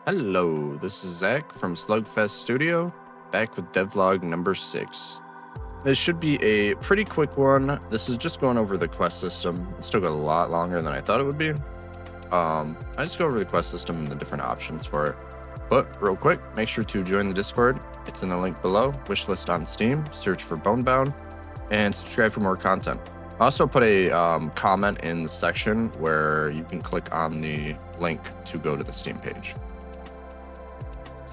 Hello, this is Zach from Slugfest Studio, back with devlog number 6. This should be a pretty quick one. This is just going over the quest system. It's took a lot longer than I thought it would be. I just go over the quest system and the different options for it. But real quick, make sure to join the Discord. It's in the link below. Wishlist on Steam, search for Bonebound, and subscribe for more content. I also put a comment in the section where you can click on the link to go to the Steam page.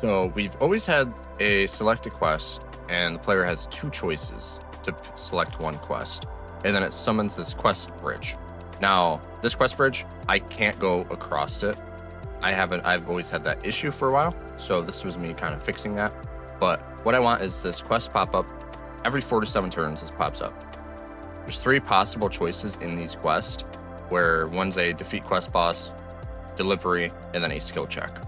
So we've always had a select a quest, and the player has two choices to select one quest, and then it summons this quest bridge. Now, this quest bridge, I can't go across it. I've always had that issue for a while, so this was me kind of fixing that. But what I want is this quest pop up every 4 to 7 turns. This pops up. There's 3 possible choices in these quests, where one's a defeat quest boss, delivery, and then a skill check.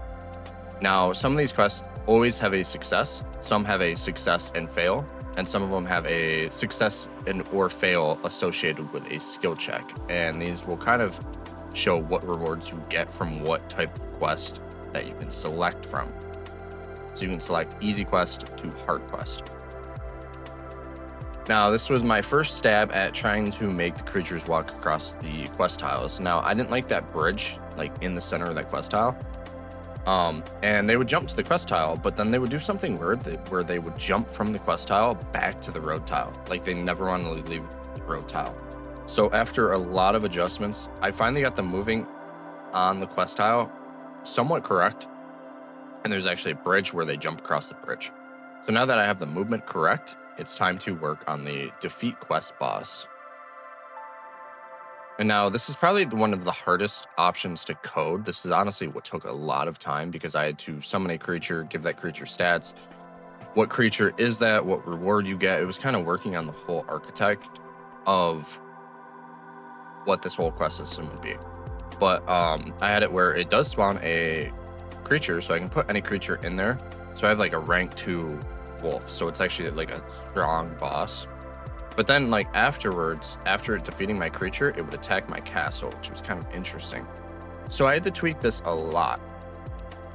Now, some of these quests always have a success, some have a success and fail, and some of them have a success and or fail associated with a skill check. And these will kind of show what rewards you get from what type of quest that you can select from. So you can select easy quest to hard quest. Now, this was my first stab at trying to make the creatures walk across the quest tiles. Now, I didn't like that bridge, like in the center of that quest tile. And they would jump to the quest tile, but then they would do something weird where they would jump from the quest tile back to the road tile. Like they never want to leave the road tile. So after a lot of adjustments, I finally got them moving on the quest tile somewhat correct. And there's actually a bridge where they jump across the bridge. So now that I have the movement correct, it's time to work on the defeat quest boss. And now this is probably one of the hardest options to code. This is honestly what took a lot of time because I had to summon a creature, give that creature stats. What creature is that? What reward you get? It was kind of working on the whole architect of what this whole quest system would be. But I had it where it does spawn a creature, so I can put any creature in there. So I have like a rank 2 wolf. So it's actually like a strong boss. But then, like, afterwards, after defeating my creature, it would attack my castle, which was kind of interesting. So I had to tweak this a lot.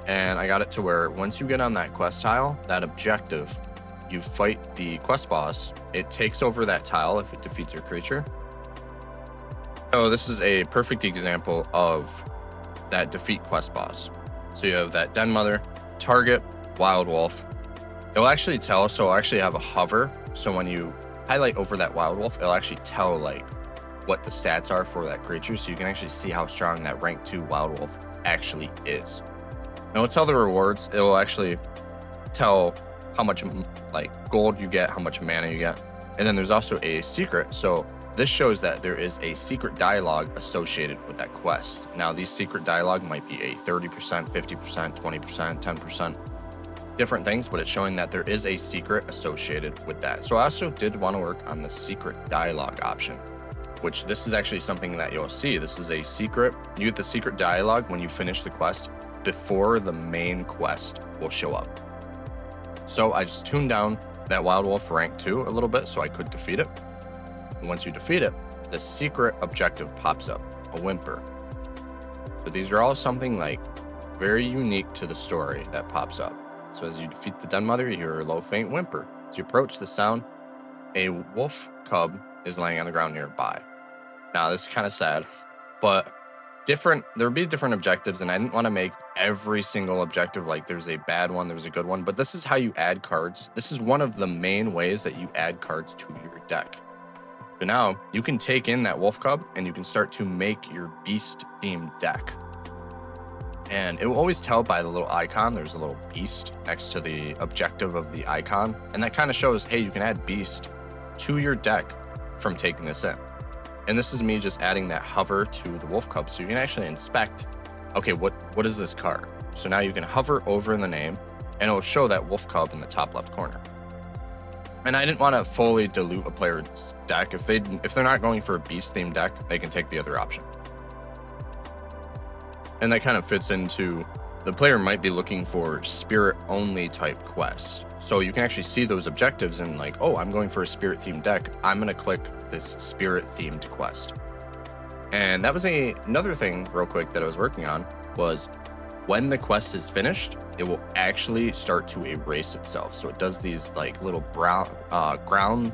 And I got it to where once you get on that quest tile, that objective, you fight the quest boss, it takes over that tile if it defeats your creature. So this is a perfect example of that defeat quest boss. So you have that den mother, target, wild wolf. It'll actually tell, so I'll actually have a hover. So when you highlight over that wild wolf, it'll actually tell like what the stats are for that creature, so you can actually see how strong that rank 2 wild wolf actually is. And it'll tell the rewards. It will actually tell how much like gold you get, how much mana you get, and then there's also a secret. So this shows that there is a secret dialogue associated with that quest. Now, these secret dialogue might be a 30%, 50%, 20%, 10%. Different things, but it's showing that there is a secret associated with that. So I also did want to work on the secret dialogue option, which this is actually something that you'll see. This is a secret. You get the secret dialogue when you finish the quest before the main quest will show up. So I just tuned down that wild wolf rank 2 a little bit so I could defeat it. And once you defeat it, the secret objective pops up, a whimper. So these are all something like very unique to the story that pops up. So as you defeat the den mother, you hear a low, faint whimper. As you approach the sound, a wolf cub is laying on the ground nearby. Now, this is kind of sad, but there would be different objectives, and I didn't want to make every single objective like there's a bad one, there's a good one, but this is how you add cards. This is one of the main ways that you add cards to your deck. So now you can take in that wolf cub, and you can start to make your beast-themed deck. And it will always tell by the little icon. There's a little beast next to the objective of the icon. And that kind of shows, hey, you can add beast to your deck from taking this in. And this is me just adding that hover to the wolf cub. So you can actually inspect, okay, what is this card? So now you can hover over the name and it will show that wolf cub in the top left corner. And I didn't want to fully dilute a player's deck. If they're not going for a beast themed deck, they can take the other option. And that kind of fits into the player might be looking for spirit only type quests. So you can actually see those objectives and like, oh, I'm going for a spirit themed deck. I'm going to click this spirit themed quest. And that was another thing real quick that I was working on was when the quest is finished, it will actually start to erase itself. So it does these like little brown ground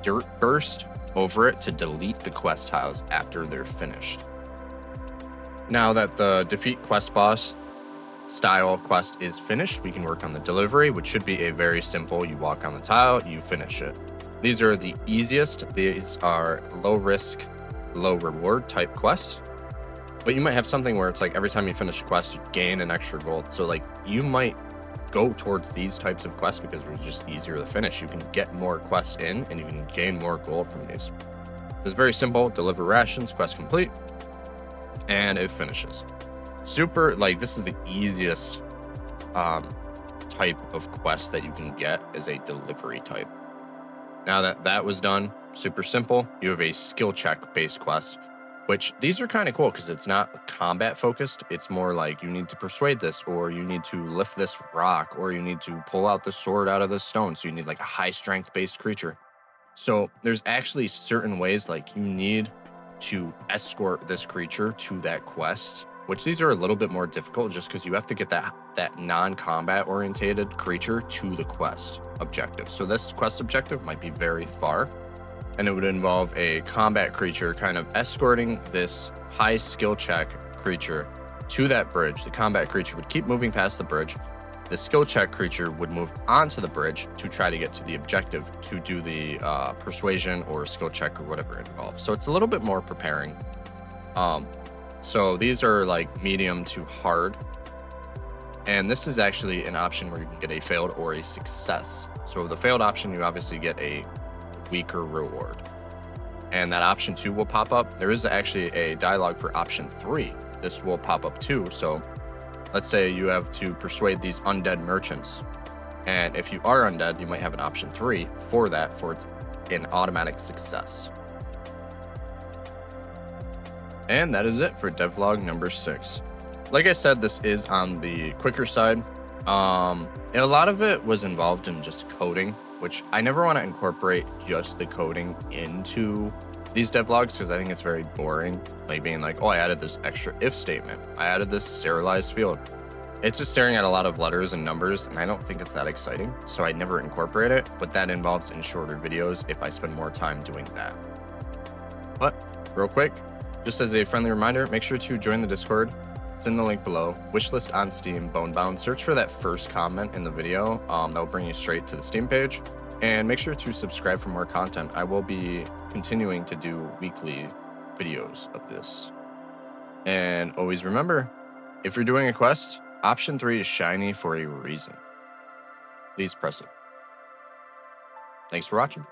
dirt burst over it to delete the quest tiles after they're finished. Now that the defeat quest boss style quest is finished, we can work on the delivery, which should be a very simple, you walk on the tile, you finish it. These are the easiest. These are low risk, low reward type quests. But you might have something where it's like every time you finish a quest, you gain an extra gold. So like you might go towards these types of quests because it's just easier to finish. You can get more quests in and you can gain more gold from these. It's very simple. Deliver rations, quest complete, and it finishes. Super, like this is the easiest type of quest that you can get is a delivery type. Now that that was done, super simple. You have a skill check based quest, which these are kind of cool because it's not combat focused. It's more like you need to persuade this, or you need to lift this rock, or you need to pull out the sword out of the stone. So you need like a high strength based creature. So there's actually certain ways like you need to escort this creature to that quest, which these are a little bit more difficult just because you have to get that non-combat orientated creature to the quest objective. So this quest objective might be very far, and it would involve a combat creature kind of escorting this high skill check creature to that bridge. The combat creature would keep moving past the bridge. The skill check creature would move onto the bridge to try to get to the objective to do the persuasion or skill check or whatever it involves. So it's a little bit more preparing. So these are like medium to hard. And this is actually an option where you can get a failed or a success. So the failed option, you obviously get a weaker reward. And that option 2 will pop up. There is actually a dialogue for option 3. This will pop up too. So let's say you have to persuade these undead merchants. And if you are undead, you might have an option 3 for that, for it's an automatic success. And that is it for devlog number 6. Like I said, this is on the quicker side. And a lot of it was involved in just coding, which I never want to incorporate just the coding into these devlogs because I think it's very boring. Like being like, oh, I added this extra if statement. I added this serialized field. It's just staring at a lot of letters and numbers, and I don't think it's that exciting. So I never incorporate it, but that involves in shorter videos if I spend more time doing that. But real quick, just as a friendly reminder, make sure to join the Discord. It's in the link below. Wishlist on Steam, Bonebound. Search for that first comment in the video. That'll bring you straight to the Steam page. And make sure to subscribe for more content. I will be continuing to do weekly videos of this. And always remember, if you're doing a quest, option 3 is shiny for a reason. Please press it. Thanks for watching.